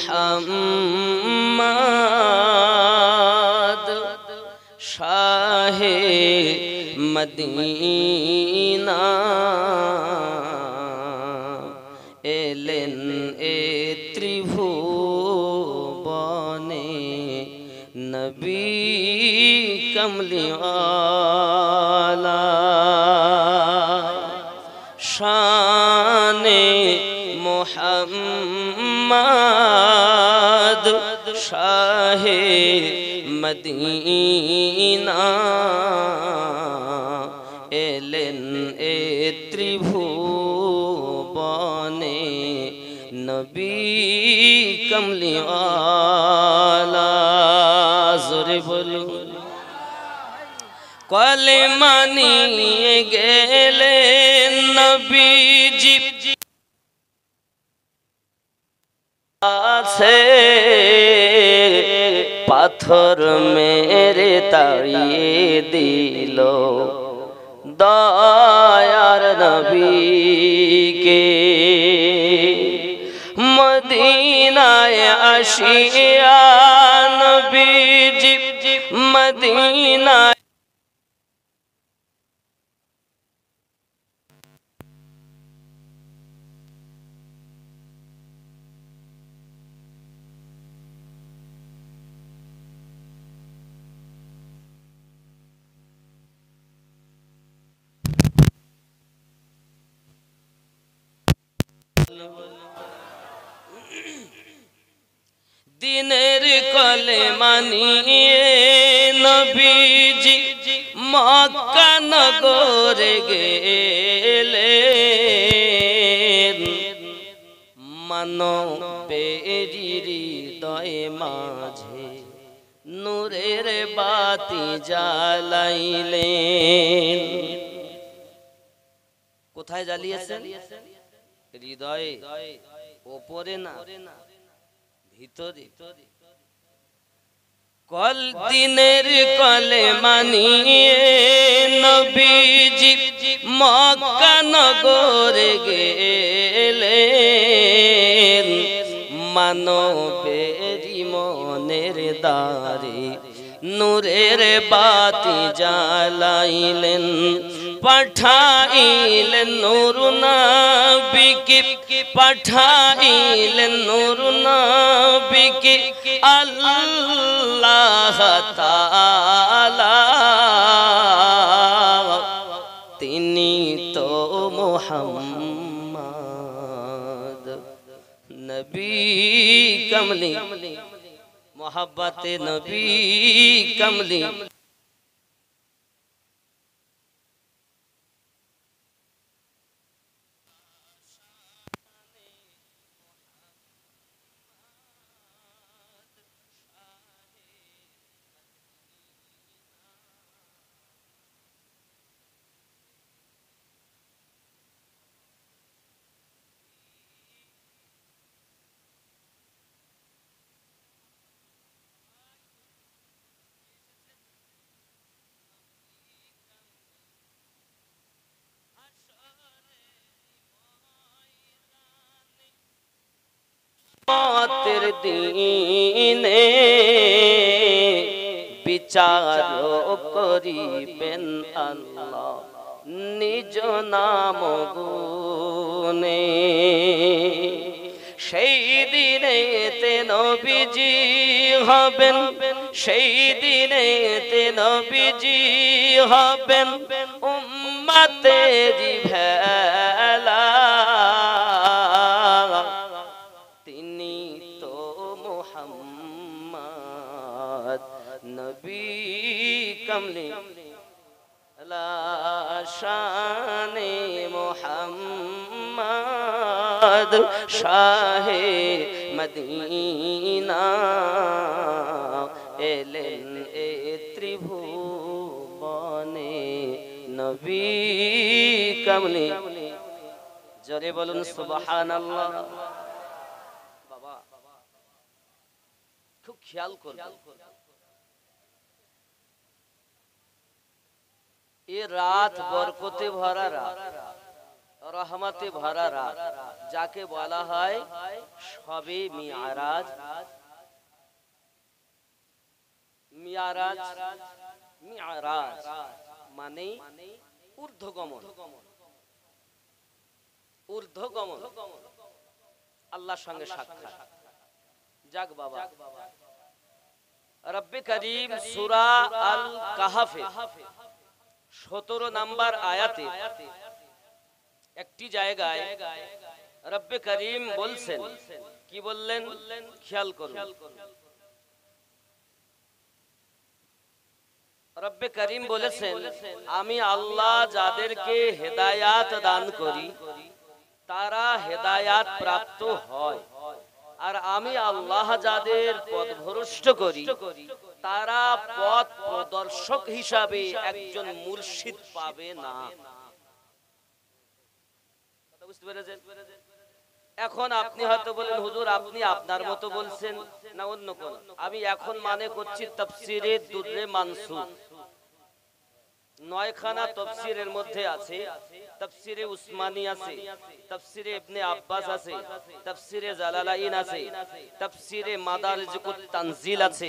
মোহাম্মদ শাহে Medina এলেন এ ত্রিভুবনে নবী কমলিওয়ালা শানে মোহাম্মদ শাহে মদিনা এলেন এ ত্রিভুবনে নবী কমলিওয়ালা জোরে বলুন কলেমা নিয়ে গেলেন নবীজি আছে পাথর মেরে তাড়িয়ে দিল দয়ার নবীকে মদিনায় আসিয়া নবীজি মদিনায় দিনের কলেমা নিয়ে নবীজি মক্কা নগরে গেলেন মানবের হৃদয়ে মাঝে নূরের বাতি জ্বালাইলেন কোথায় জ্বালিয়েছেন হৃদয়ে ওপরে না ভিতরে কল দিনের কলেমা নিয়ে নবীজি মক্কা নগরে গেলেন মানবেরি মনের দ্বারে নূরের বাতি জ্বালাইলেন পাঠাইলেন নূর নবীকে পাঠাইলেন নূর নবীকে আল্লাহ তাআলা তিনি তো মুহাম্মদ নবী কমলি মোহাব্বতে নবী কমলি কিয়ামতের দিনে বিচার করিবেন আল্লাহ নিজ নাম গুণে সেই দিনেতে নবীজি হবেন সেই দিনেতে নবীজি হবেন উম্মতেরি ভেলা তিনি তো মুহাম্মদ নবী কমলি শানে মোহাম্মদ শাহে মদিনা এলেন এ ত্রিভুবনে নবী কমলি জোরে বলুন সুবহানাল্লাহ বাবা খুব খেয়াল করবেন এ রাত বরকতে ভরা রাত রহমতে ভরা রাত, যাকে বলা হয় শবে মিআরাজ। মিআরাজ মিআরাজ মানে ঊর্ধ্বগমন, ঊর্ধ্বগমন, আল্লাহর সঙ্গে সাক্ষাৎ। যাক বাবা, রব্বে করিম সূরা আল কাহফে 17 নম্বর আয়াতে একটি জায়গায় রব্বে করিম বলছেন, কি বললেন খেয়াল করুন। রব্বে করিম বলেছেন, আমি আল্লাহ যাদেরকে হেদায়াত দান করি তারা হেদায়াত প্রাপ্ত হয়, আর আমি আল্লাহ যাদের পথভ্রষ্ট করি তারা পথ প্রদর্শক হিসাবে একজন মুর্শিদ পাবে না। কথা বুঝতে পেরেছেন? এখন আপনি হয়তো বলেন, হুজুর আপনি আপনার মতো বলছেন না অন্য কোন? আমি এখন মানে করছি তাফসীরে দুররে মানসুর। 9 খানা তাফসীরের মধ্যে আছে, তাফসীরে উসমানী আছে, তাফসীরে ইবনে আব্বাস আছে, তাফসীরে জালালাইন আছে, তাফসীরে মাদারিজুত তানজিল আছে,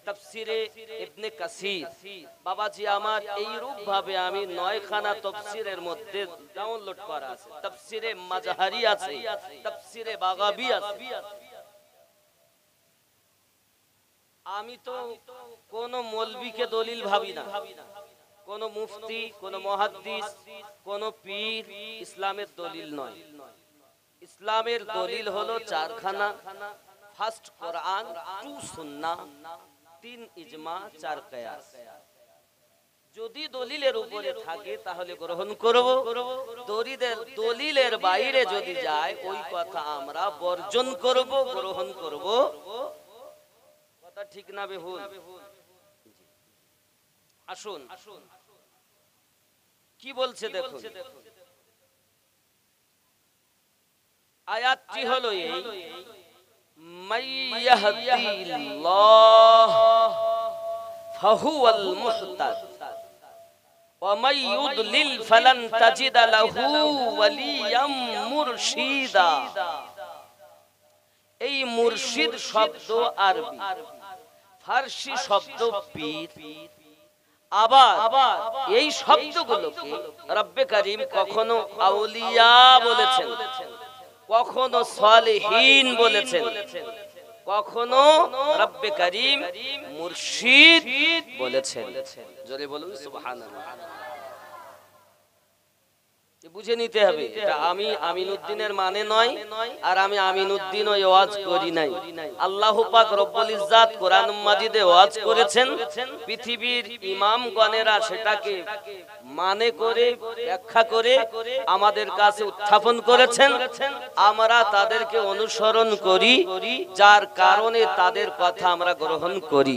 তাফসীরে ইবনে কাসির। বাবাজি আমার, এই রূপ ভাবে আমি 9 খানা তাফসীরের মধ্যে ডাউনলোড করা আছে। তাফসীরে মাজহারি আছে, তাফসীরে বাগাবী আছে। আমি তো কোন মৌলবীকে দলিল ভাবি না, কোন মুফতি, কোন মুহাদ্দিস, কোন পীর ইসলামের দলিল নয়। ইসলামের দলিল হলো 4 খানা: ফার্স্ট কোরআন, 2 সুন্নাহ, 3 ইজমা, 4 কিয়াস। যদি দলিলের উপরে থাকে তাহলে গ্রহণ করব, দলিলের বাইরে যদি যায় ওই কথা আমরা বর্জন করব, গ্রহণ করব। কথা ঠিক না বেহুল? আসুন কি বলছে দেখুন। আয়াতটি হলো এই, মাইয়াহদিল্লাহ ফাহুয়াল মুহতাদ ওয়া মাইয়ুদলিল ফালান তাজিদা লাহু ওয়ালিয়াম মুরশিদা। এই মুরশিদ শব্দ আরবি, ফারসি শব্দ পীর। আবার এই শব্দগুলোকে রব্বে করিম কখনো আউলিয়া বলেছেন, কখনো সালেহীন বলেছেন, কখনো রব্বে করিম মুর্শিদ বলেছেন। জোরে বলুন সুবহানাল্লাহ। বুঝে নিতে হবে, এটা আমি আমিনউদ্দিনের মানে নয়, আর আমি আমিনউদ্দিন ওই ওয়াজ করি নাই। আল্লাহ পাক রব্বুল ইজ্জাত কোরআন মাজিদে ওয়াজ করেছেন, পৃথিবীর ইমামগণেরা সেটাকে মানে করে ব্যাখ্যা করে আমাদের কাছে উত্থাপন করেছেন। আমরা তাদেরকে অনুসরণ করি, যার কারণে তাদের কথা আমরা গ্রহণ করি।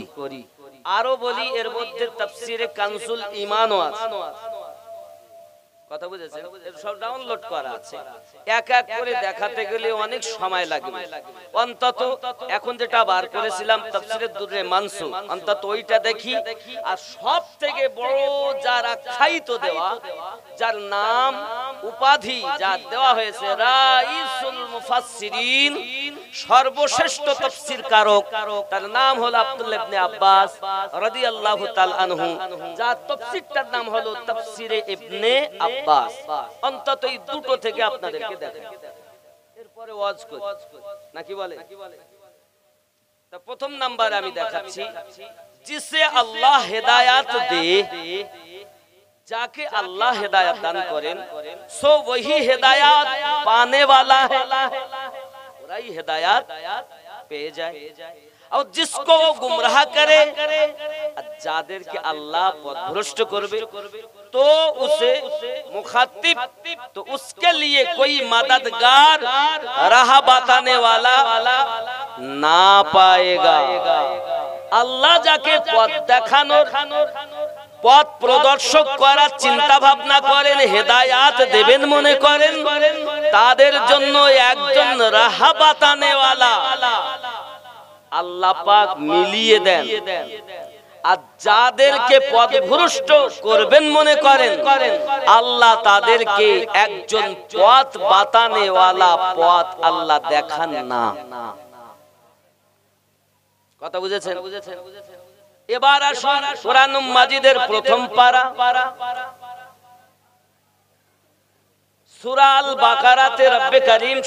আরো বলি, এর মধ্যে তাফসীরে কানজুল ঈমানও আছে। কথা বুঝেছেন? সব ডাউনলোড করা আছে। এক এক করে দেখাতে গেলে অনেক সময় লাগবে। অন্তত এখন যেটা বার করেছিলাম তাফসীরে দুররে মানসুর, অন্তত ওইটা দেখি। আর সব থেকে বড় যার আখ্যায়িত দেওয়া, যার নাম উপাধি যার দেওয়া হয়েছে রাইসুল মুফাসসিরিন, সর্বশ্রেষ্ঠ তাফসীর কারক, তার নাম হলো আব্দুল্লাহ ইবনে আব্বাস রাদিয়াল্লাহু তাআলা আনহু, যার তাফসীরটার নাম হলো তাফসীরে ইবনে আব্বাস। অন্তত এই দুটো থেকে আপনাদেরকে দেখাই, এরপরে ওয়াজ করি নাকি বলে। তা প্রথম নাম্বার আমি দেখাচ্ছি, जिसे আল্লাহ হেদায়াত দে, যাকে আল্লাহ হেদায়াত দান করেন, সো वही হেদায়াত পানে वाला है, ওরাই হেদায়াত পেয়ে যায়। और जिसको वो गुमराह करे, যাদেরকে আল্লাহ পথভ্রষ্ট করবে, तो उसे मुखातिब, तो उसके लिए कोई मददगार राह बताने वाला ना पाएगा। আল্লাহ যাকে পথ দেখানোর, পথ প্রদর্শক করার চিন্তা ভাবনা করেন, হেদায়াত দেবেন মনে করেন, তাদের জন্য একজন রাহ বাতানে ওয়ালা আল্লাহ পাক মিলিয়ে দেন। আর যাদেরকে পথভ্রষ্ট করবেন মনে করেন, আল্লাহ তাদেরকে একজন পথ বাতানেওয়ালা পথ আল্লাহ দেখান না। কথা বুঝেছেন? এবার আসুন কোরআন মাজিদের প্রথম পারা সূরা আল বাকারাতে রব্বে কারীম